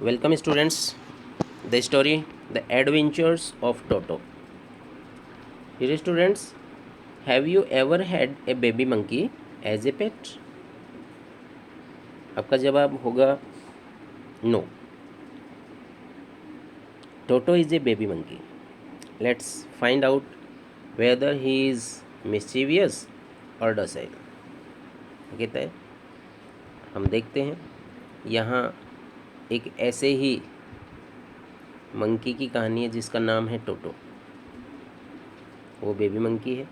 Welcome, students. The story The Adventures of Toto. Dear students, have you ever had a baby monkey as a pet? आपका जवाब होगा no. Toto is a baby monkey. Let's find out whether he is mischievous or docile. कहता है हम देखते हैं यहाँ एक ऐसे ही मंकी की कहानी है जिसका नाम है टोटो. वो बेबी मंकी है,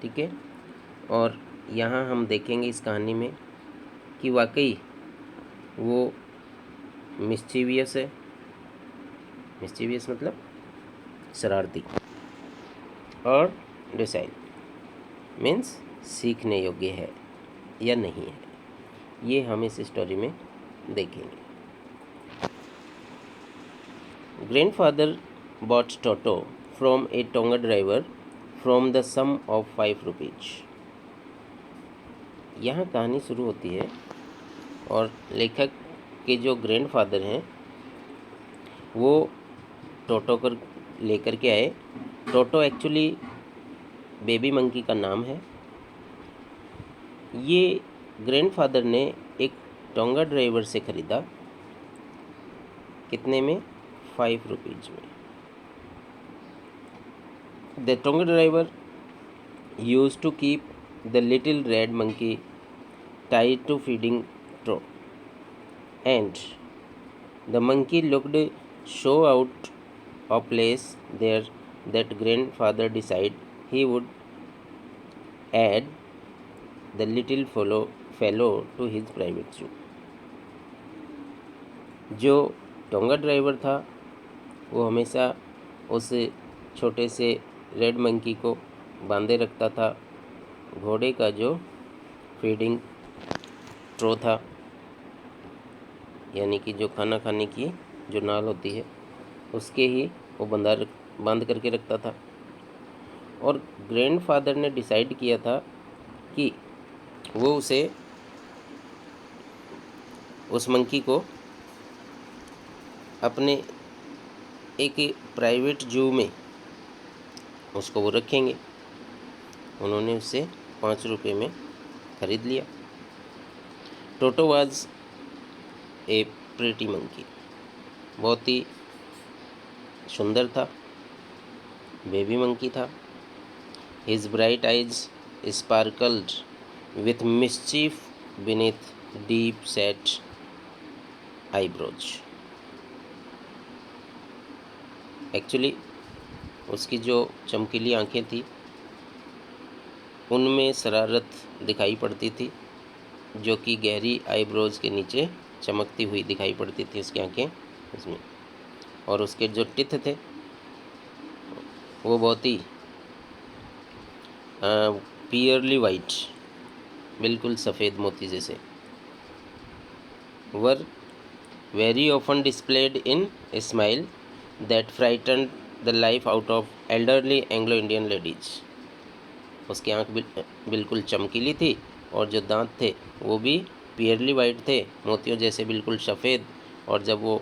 ठीक है. और यहाँ हम देखेंगे इस कहानी में कि वाकई वो मिस्चीवियस है. मिस्चीवियस मतलब शरारती, और डिसाइल मीन्स सीखने योग्य है या नहीं है, ये हम इस स्टोरी में देखेंगे. Grandfather bought Toto from a tonga driver from the sum of 5 rupees. यहाँ कहानी शुरू होती है और लेखक के जो ग्रैंडफादर हैं वो टोटो कर लेकर के आए. टोटो एक्चुअली बेबी मंकी का नाम है. ये ग्रैंडफादर ने एक टोंगा ड्राइवर से ख़रीदा. कितने में? 5 रुपीज में. The tonga driver use to keep the little red monkey tied to feeding trough, and the monkey looked so out of place there that grandfather decided he would add the little fellow to his private zoo. जो tonga driver था वो हमेशा उस छोटे से red monkey को बांधे रखता था. घोड़े का जो फीडिंग ट्रो था, यानी कि जो खाना खाने की जो नाल होती है उसके ही वो बांध करके रखता था. और ग्रैंडफादर ने डिसाइड किया था कि वो उस मंकी को अपने एक प्राइवेट जू में उसको वो रखेंगे. उन्होंने उससे 5 रुपये में ख़रीद लिया. टोटो वाज ए प्रिटी मंकी. बहुत ही सुंदर था, बेबी मंकी था. His bright eyes sparkled with mischief beneath deep set eyebrows. Actually उसकी जो चमकीली आंखें थी उनमें शरारत दिखाई पड़ती थी, जो कि गहरी आईब्रोज के नीचे चमकती हुई दिखाई पड़ती थी उसकी आंखें उसमें. और उसके जो टिथ थे वो बहुत ही पियरली वाइट, बिल्कुल सफ़ेद मोती जैसे. Were very often displayed in a smile that frighten the life out of elderly Anglo Indian ladies. उसकी आंख बिल्कुल चमकीली थी और जो दांत थे वो भी पियरली वाइट थे, मोतियों जैसे बिल्कुल सफ़ेद. और जब वो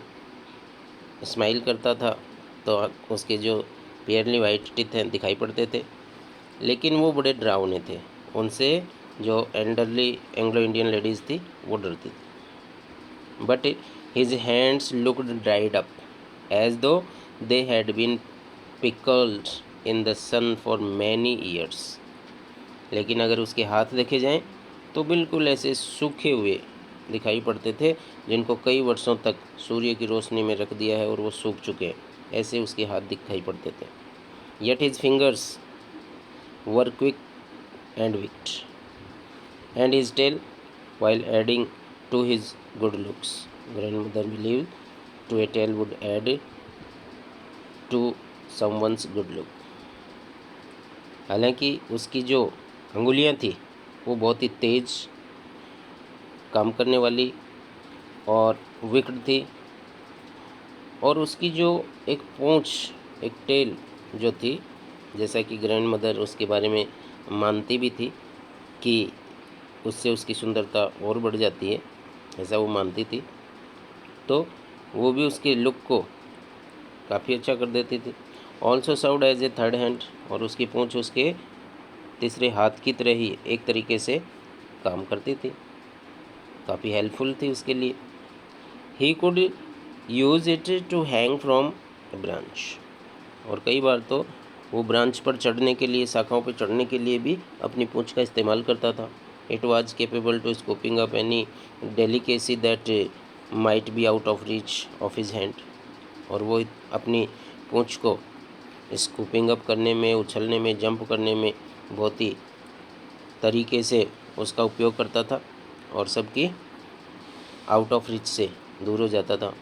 स्माइल करता था तो उसके जो पियरली वाइट टीथ हैं दिखाई पड़ते थे, लेकिन वो बड़े डरावने थे. उनसे जो एल्डरली एंग्लो इंडियन लेडीज़ थी वो डरती थी. But his hands looked dried up as though they had been pickled in the sun for many years. लेकिन अगर उसके हाथ देखे जाएं तो बिल्कुल ऐसे सूखे हुए दिखाई पड़ते थे, जिनको कई वर्षों तक सूर्य की रोशनी में रख दिया है और वो सूख चुके हैं, ऐसे उसके हाथ दिखाई पड़ते थे. Yet his fingers were quick and wicked and his tail while adding to his good looks. Grandmother believed to a tail would add to someone's good look. हालांकि उसकी जो अंगुलियां थी वो बहुत ही तेज काम करने वाली और विक्ड थी. और उसकी जो एक पूंछ, एक टेल जो थी, जैसा कि ग्रैंड मदर उसके बारे में मानती भी थी कि उससे उसकी सुंदरता और बढ़ जाती है, ऐसा वो मानती थी. तो वो भी उसके लुक को काफ़ी अच्छा कर देती थी। Also served as a third hand, और उसकी पूँछ उसके तीसरे हाथ की तरह ही एक तरीके से काम करती थी, काफ़ी हेल्पफुल थी उसके लिए। He could use it to hang from a branch, और कई बार तो वो ब्रांच पर चढ़ने के लिए, शाखाओं पर चढ़ने के लिए भी अपनी पूँछ का इस्तेमाल करता था। It was capable to scooping up any delicacy that might be out of reach of his hand, और वो अपनी पूँछ को स्कूपिंग अप करने में, उछलने में, जंप करने में बहुत ही तरीके से उसका उपयोग करता था, और सबकी आउट ऑफ रीच से दूर हो जाता था।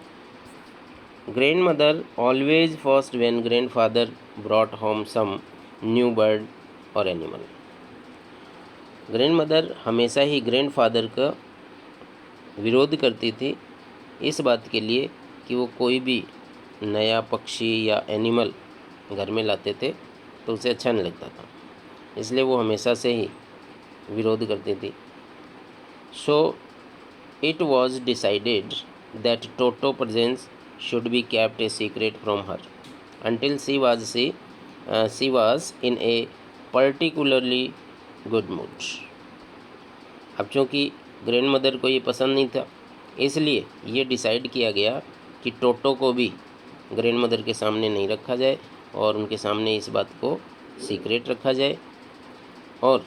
Grandmother always first when grandfather brought home some new bird और एनिमल। ग्रैंड मदर हमेशा ही ग्रैंड फादर का विरोध करती थी इस बात के लिए कि वो कोई भी नया पक्षी या एनिमल घर में लाते थे तो उसे अच्छा नहीं लगता था, इसलिए वो हमेशा से ही विरोध करती थी। So it was decided that toto presence should be kept a secret from her until she was in a particularly good mood। अब चूँकि ग्रैंड मदर को ये पसंद नहीं था, इसलिए ये डिसाइड किया गया कि टोटो को भी ग्रैंड मदर के सामने नहीं रखा जाए, और उनके सामने इस बात को सीक्रेट रखा जाए, और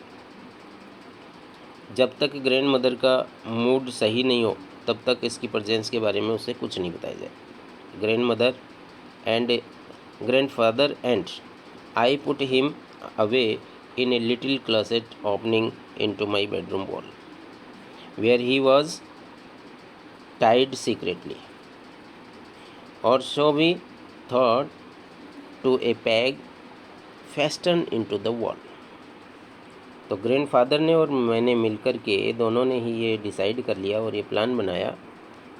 जब तक ग्रैंड मदर का मूड सही नहीं हो तब तक इसकी प्रेजेंस के बारे में उसे कुछ नहीं बताया जाए। Grand mother and grandfather and I put him away in a little closet opening into my bedroom wall, where he was tied secretly, or so we thought, to a peg fastened into the wall। तो grandfather ने और मैंने मिलकर के दोनों ने ही ये decide कर लिया और ये प्लान बनाया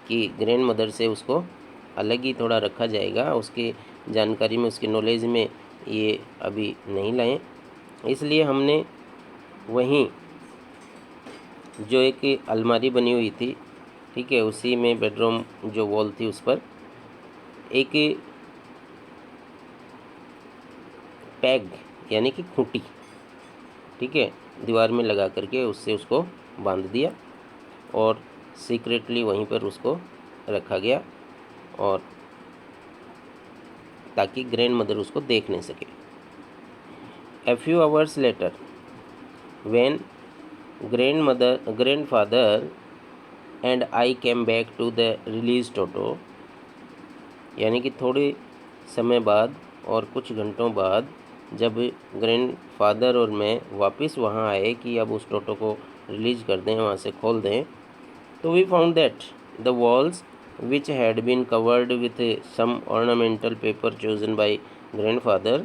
कि ग्रैंड मदर से उसको अलग ही थोड़ा रखा जाएगा, उसकी जानकारी में, उसकी नॉलेज में ये अभी नहीं लाएं, इसलिए हमने वहीं जो एक अलमारी बनी हुई थी, ठीक है, उसी में बेडरूम जो वॉल थी उस पर एक पैग यानी कि खूंटी, ठीक है, दीवार में लगा करके उससे उसको बांध दिया, और सीक्रेटली वहीं पर उसको रखा गया, और ताकि ग्रैंड मदर उसको देख नहीं सके। A few hours later, when grandfather and I came back to the released Toto, यानी कि थोड़े समय बाद और कुछ घंटों बाद जब ग्रैंडफादर और मैं वापस वहाँ आए कि अब उस टोटो को रिलीज़ कर दें, वहाँ से खोल दें, तो we found that the walls which had been covered with some ornamental paper chosen by grandfather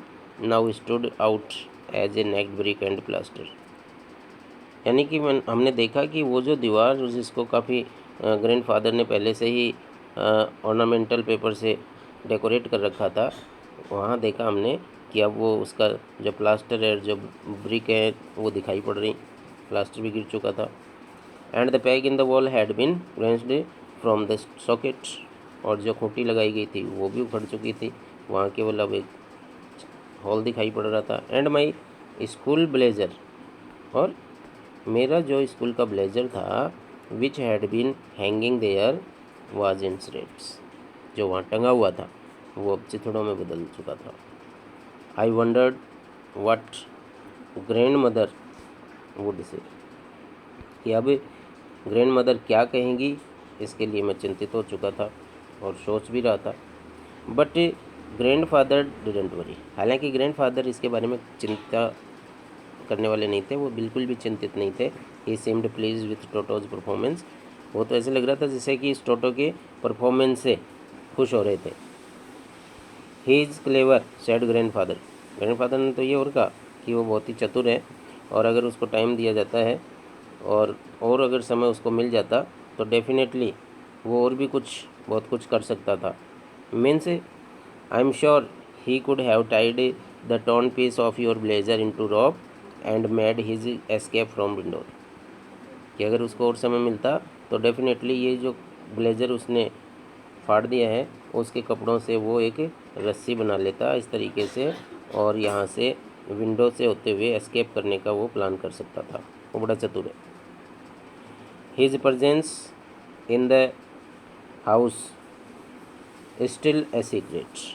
now stood out as a naked brick and plaster। यानी कि हमने देखा कि वो जो दीवार जिसको काफ़ी ग्रैंडफादर ने पहले से ही ऑर्नामेंटल पेपर से डेकोरेट कर रखा था, वहाँ देखा हमने कि अब वो उसका जो प्लास्टर है, जो ब्रिक है, वो दिखाई पड़ रही, प्लास्टर भी गिर चुका था। And the peg in the wall had been wrenched from the socket, और जो खूंटी लगाई गई थी वो भी उखड़ चुकी थी, वहाँ केवल अब एक हॉल दिखाई पड़ रहा था। एंड माई स्कूल ब्लेजर, और मेरा जो स्कूल का ब्लेजर था, which had been hanging there was in shreds, जो वहाँ टंगा हुआ था वो अब चिथड़ों में बदल चुका था। आई wandered what grand mother would say, कि अब ग्रैंड मदर क्या कहेंगी, इसके लिए मैं चिंतित हो चुका था और सोच भी रहा था। बट ग्रैंडफादर डिडंट वरी, हालांकि ग्रैंडफादर इसके बारे में चिंता करने वाले नहीं थे, वो बिल्कुल भी चिंतित नहीं थे। He seemed please with Toto's performance, वो तो ऐसे लग रहा था जैसे कि इस टोटो के परफॉर्मेंस से खुश हो रहे थे। He is clever said grandfather, grandfather ने तो ये और कहा कि वो बहुत ही चतुर है, और अगर उसको टाइम दिया जाता है और अगर समय उसको मिल जाता तो डेफिनेटली वो और भी बहुत कुछ कर सकता था। Means I am sure he could have tied the torn piece of your blazer into rope and made his escape from window, कि अगर उसको और समय मिलता तो डेफिनेटली ये जो ब्लेजर उसने फाड़ दिया है, उसके कपड़ों से वो एक रस्सी बना लेता इस तरीके से, और यहाँ से विंडो से होते हुए एस्केप करने का वो प्लान कर सकता था। वो बड़ा चतुर है। His presence in the house still a secret.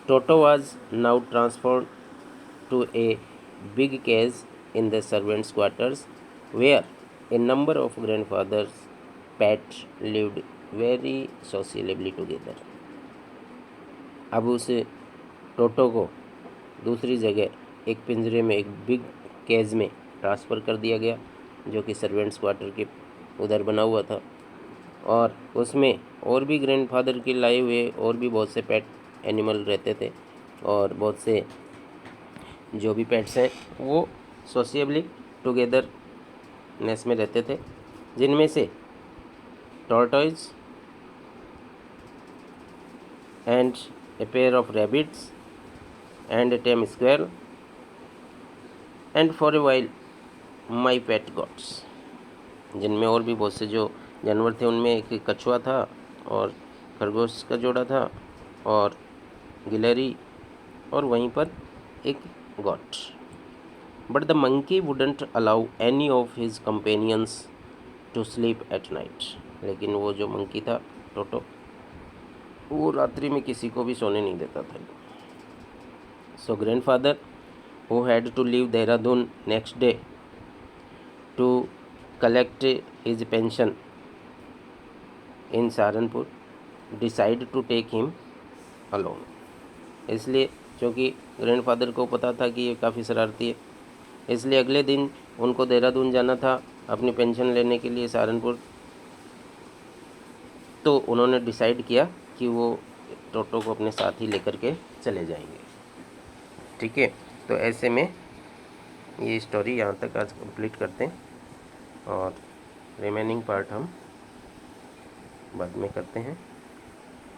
Toto was now transferred to a big cage in the servants' quarters, where a number of grandfather's pets lived very sociably together. अब उस टोटो को दूसरी जगह एक पिंजरे में, एक बिग केज में ट्रांसफ़र कर दिया गया, जो कि सर्वेंट्स क्वार्टर के उधर बना हुआ था, और उसमें और भी ग्रैंडफादर के लाए हुए और भी बहुत से पेट एनिमल रहते थे, और बहुत से जो भी पेट्स हैं वो सोशियबली टुगेदर नेस में रहते थे, जिनमें से tortoise and a pair of rabbits and A time squirrel and for a while my pet gots. जिनमें और भी बहुत से जो जानवर थे, उनमें एक कछुआ था और खरगोश का जोड़ा था और गिलहरी, और वहीं पर एक गॉट। But the monkey wouldn't allow any of his companions to sleep at night. लेकिन वो जो मंकी था टोटो, वो रात्रि में किसी को भी सोने नहीं देता था। So grandfather, who had to leave Dehradun next day to collect his pension in Saharanpur, decide to take him alone. इसलिए क्योंकि ग्रैंडफादर को पता था कि ये काफ़ी शरारती है, इसलिए अगले दिन उनको देहरादून जाना था अपनी पेंशन लेने के लिए सहारनपुर। तो उन्होंने डिसाइड किया कि वो टोटो को अपने साथ ही लेकर के चले जाएंगे। ठीक है, तो ऐसे में ये स्टोरी यहाँ तक आज कंप्लीट करते हैं, और रिमेनिंग पार्ट हम बाद में करते हैं।